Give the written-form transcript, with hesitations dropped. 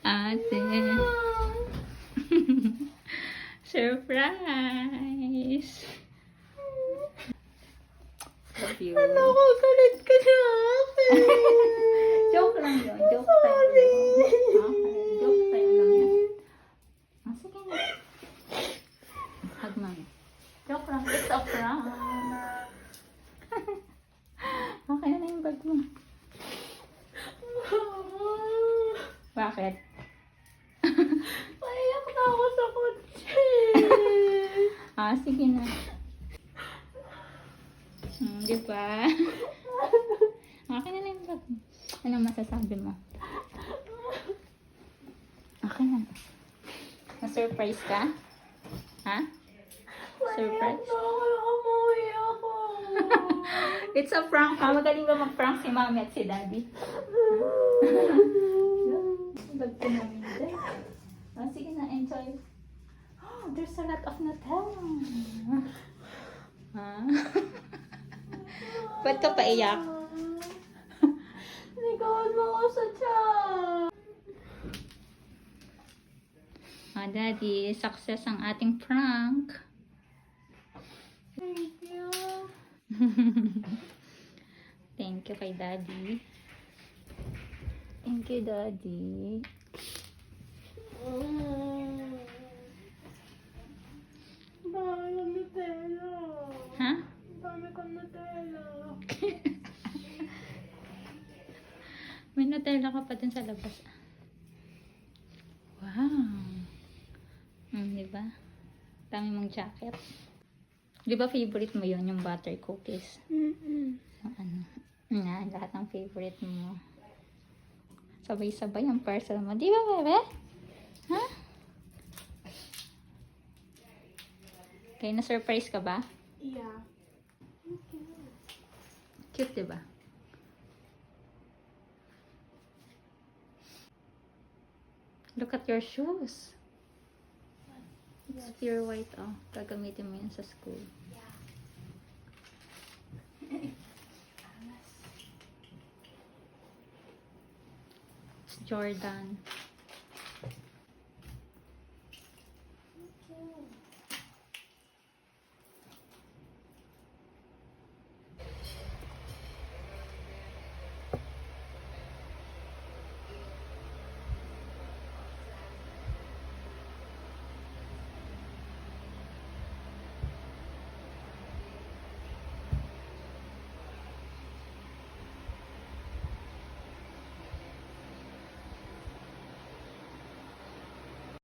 ate. Surprise! Love you. Ano ko, galit ka na akin. Joke lang yun. Joke time lang. Okay. Joke time lang yun. Ah, sige na. Hug mami. Joke lang. It's a prank. Okay na yung bag mo. Bakit? Maiyak na ako sa kotse. Ah, sige na. Di ba? Okay na yung bag mo. Anong masasabi mo? Okay na. Na-surprise ka? Ha? Surprise? Umuwi ako. It's a prank ha. Magaling ba mag-prank si mami at si daddy? Bag ko namin din. Oh, sige na, enjoy. Oh, there's a lot of Nutella. Ha? Ba't ka paiyak? Ligawan mo ako sa tiyan. Ah, daddy, success ang ating prank. Thank you. Thank you kay daddy. Thank you, daddy. Dami ng Nutella. Ha? Dami kang Nutella. May Nutella ka pa dun sa labas. Wow. Diba? Dami mong jacket. Diba favorite mo yun, yung butter cookies? Yung ano? Na, lahat ng favorite mo. Sabay-sabay ang parcel mo. Di ba, bebe? Ha? Okay, na-surprise ka ba? Yeah. Cute, diba? Look at your shoes. It's pure white, oh. Gagamitin mo yan sa school. It's Jordan.